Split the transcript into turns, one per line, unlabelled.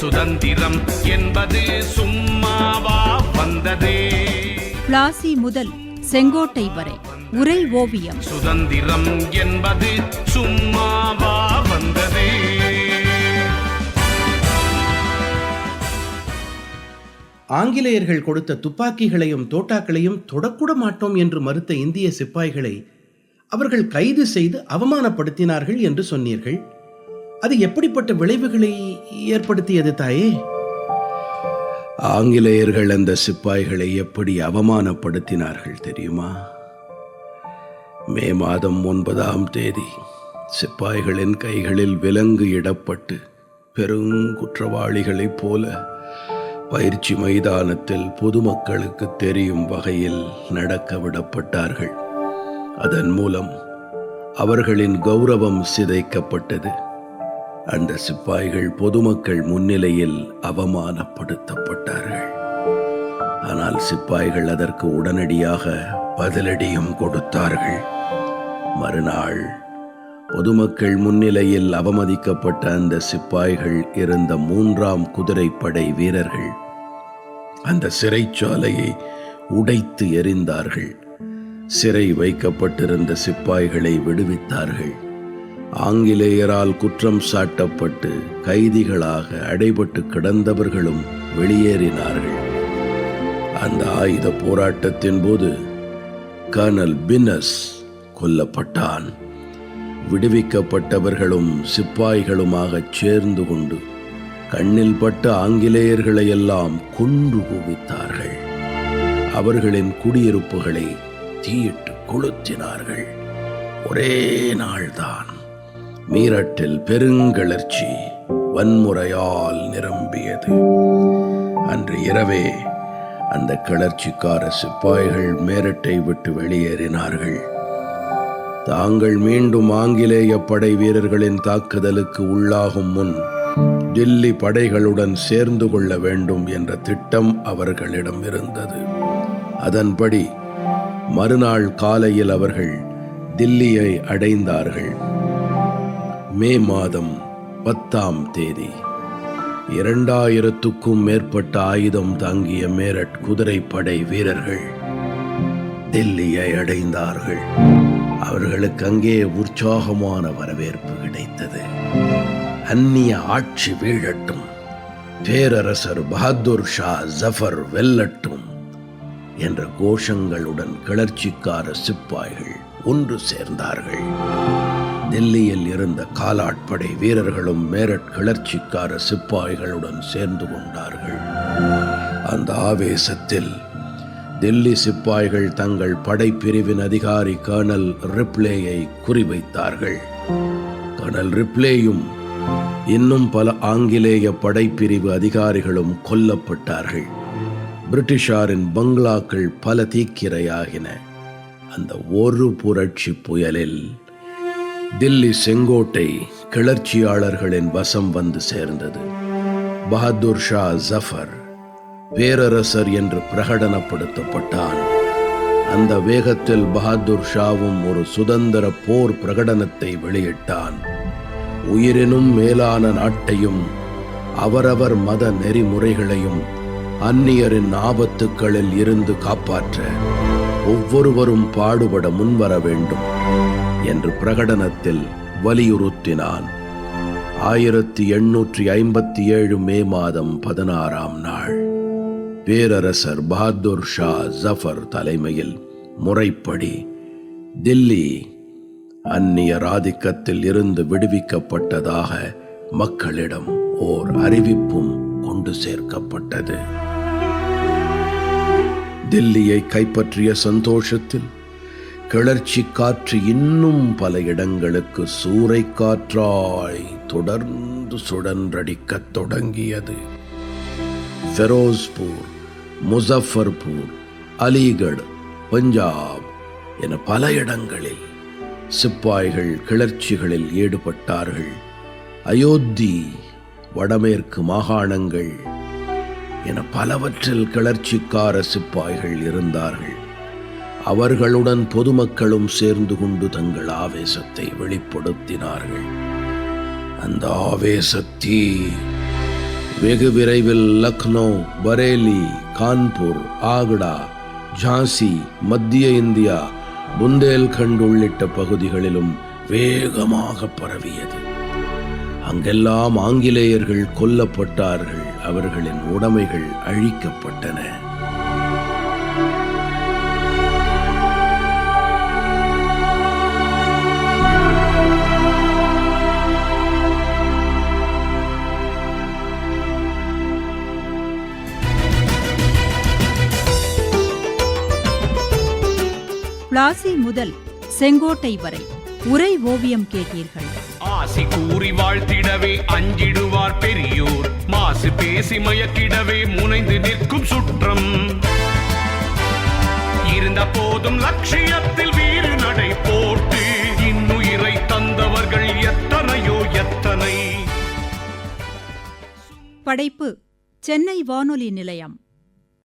சுதந்திரம் என்பது சும்மாவா வந்ததே.
பிளாசி முதல் செங்கோட்டை வரை உரை ஓவியம்.
சுதந்திரம் என்பது சும்மாவா வந்ததே.
ஆங்கிலேயர்கள் கொடுத்த துப்பாக்கிகளையும் தோட்டாக்களையும் தொடக்கூட மாட்டோம் என்று மறுத்த இந்திய சிப்பாய்களை அவர்கள் கைது செய்து அவமானப்படுத்தினார்கள் என்று சொன்னீர்கள். அது எப்படிப்பட்ட விளைவுகளை ஏற்படுத்தியது தாயே? ஆங்கிலேயர்கள் அந்த சிப்பாய்களை எப்படி அவமானப்படுத்தினார்கள் தெரியுமா? மே மாதம் 9ஆம் தேதி சிப்பாய்களின் கைகளில் விலங்கு இடப்பட்டு பெருங்குற்றவாளிகளைப் போல பயிற்சி மைதானத்தில் பொதுமக்களுக்கு தெரியும் வகையில் நடக்க விடப்பட்டார்கள். அதன் மூலம் அவர்களின் கௌரவம் சிதைக்கப்பட்டது. அந்த சிப்பாய்கள் பொதுமக்கள் முன்னிலையில் அவமானப்படுத்தப்பட்டார்கள். ஆனால் சிப்பாய்கள் அதற்கு உடனடியாக பதிலடியும் கொடுத்தார்கள். மறுநாள் பொதுமக்கள் முன்னிலையில் அவமதிக்கப்பட்ட அந்த சிப்பாய்கள் இருந்த 3ஆம் குதிரைப்படை வீரர்கள் அந்த சிறைச்சாலையை உடைத்து எறிந்தார்கள். சிறை வைக்கப்பட்டிருந்த சிப்பாய்களை விடுவித்தார்கள். ஆங்கிலேயரால் குற்றம் சாட்டப்பட்டு கைதிகளாக அடைபட்டு கிடந்தவர்களும் வெளியேறினார்கள். அந்த ஆயுத போராட்டத்தின் போது கர்னல் பின்னஸ் கொல்லப்பட்டான். விடுவிக்கப்பட்டவர்களும் சிப்பாய்களுமாக சேர்ந்து கொண்டு கண்ணில் பட்ட ஆங்கிலேயர்களை எல்லாம் கொன்று குவித்தார்கள். அவர்களின் குடியிருப்புகளை தீயிட்டு கொளுத்தினார்கள். ஒரே நாள்தான் மீரட்டில் பெருங்கிளர்ச்சி வன்முறையால் நிரம்பியது. அன்று இரவே அந்த கிளர்ச்சிக்கார சிப்பாய்கள் மேரட்டை விட்டு வெளியேறினார்கள். தாங்கள் மீண்டும் ஆங்கிலேய படை வீரர்களின் தாக்குதலுக்கு உள்ளாகும் முன் டில்லி படைகளுடன் சேர்ந்து கொள்ள வேண்டும் என்ற திட்டம் அவர்களிடம் இருந்தது. அதன்படி மறுநாள் காலையில் அவர்கள் தில்லியை அடைந்தார்கள். மே மாதம் 10ஆம் தேதி 2000க்கும் மேற்பட்ட ஆயுதம் தாங்கிய மேரட் குதிரைப்படை வீரர்கள் தில்லியை அடைந்தார்கள். அவர்களுக்கு அங்கே உற்சாகமான வரவேற்பு கிடைத்தது. அந்நிய ஆட்சி வீழட்டும், பேரரசர் பகதூர் ஷா ஜஃபர் வெல்லட்டும் என்ற கோஷங்களுடன் கிளர்ச்சிக்கார சிப்பாய்கள் ஒன்று சேர்ந்தார்கள். தில்லியில் இருந்த காலாட்படை வீரர்களும் மேரட் கிளர்ச்சிக்கார சிப்பாய்களுடன் சேர்ந்து கொண்டார்கள். அந்த ஆவேசத்தில் தில்லி சிப்பாய்கள் தங்கள் படைப்பிரிவின் அதிகாரி கர்னல் ரிப்லேயை குறிவைத்தார்கள். கர்னல் ரிப்லேயும் இன்னும் பல ஆங்கிலேய படைப்பிரிவு அதிகாரிகளும் கொல்லப்பட்டார்கள். பிரிட்டிஷாரின் பங்களாக்கள் பல தீக்கிரையாகின. அந்த ஒரு புரட்சி புயலில் தில்லி செங்கோட்டை கிளர்ச்சியாளர்களின் வசம் வந்து சேர்ந்தது. பகதூர் ஷா ஜஃபர் பேரரசர் என்று பிரகடனப்படுத்தப்பட்டான். அந்த வேகத்தில் பகதூர் ஷாவும் ஒரு சுதந்திர போர் பிரகடனத்தை வெளியிட்டான். உயிரினும் மேலான நாட்டையும் அவரவர் மத நெறிமுறைகளையும் அந்நியரின் ஆபத்துக்களில் இருந்து காப்பாற்ற ஒவ்வொருவரும் பாடுபட முன்வர வேண்டும் என்று பிரகடனத்தில் வலியுறுத்தினான். 1857 மே மாதம் 16ஆம் நாள் பேரரசர் பகதூர் ஷா ஜஃபர் தலைமையில் முறைப்படி தில்லி அந்நியர் ஆதிக்கத்தில் இருந்து விடுவிக்கப்பட்டதாக மக்களிடம் ஓர் அறிவிப்பும் கொண்டு சேர்க்கப்பட்டது. தில்லியை கைப்பற்றிய சந்தோஷத்தில் கிளர்ச்சி காற்று இன்னும் பல இடங்களுக்கு சூறை காற்றாய் தொடர்ந்து சுழன்றடிக்கத் தொடங்கியது. ஃபெரோஸ்பூர், முசஃபர்பூர், அலிகட், பஞ்சாப் என பல இடங்களில் சிப்பாய்கள் கிளர்ச்சிகளில் ஈடுபட்டார்கள். அயோத்தி, வடமேற்கு மாகாணங்கள் என பலவற்றில் கிளர்ச்சிக்கார சிப்பாய்கள் இருந்தார்கள். அவர்களுடன் பொதுமக்களும் சேர்ந்து கொண்டு தங்கள் ஆவேசத்தை வெளிப்படுத்தினார்கள். அந்த ஆவேசத்தீ
வெகு விரைவில் லக்னோ, பரேலி, கான்பூர், ஆக்ரா, ஜான்சி, மத்திய இந்தியா, புந்தேல்கண்ட் உள்ளிட்ட பகுதிகளிலும் வேகமாக பரவியது. அங்கெல்லாம் ஆங்கிலேயர்கள் கொல்லப்பட்டார்கள், அவர்களின் உடைமைகள் அழிக்கப்பட்டன.
பிளாசி முதல் செங்கோட்டை வரை உரை ஓவியம் கேட்டீர்கள்.
ஆசி கூறி வாழ்த்திடவே அஞ்சிடுவார் பெரியோர், மாசு பேசி மயக்கிடவே முனைந்து நிற்கும் சுற்றம். இருந்த போதும் லட்சியத்தில் வீறு நடை போட்டு இன்னுயிரை தந்தவர்கள் எத்தனையோ எத்தனை.
படைப்பு சென்னை வானொலி நிலையம்.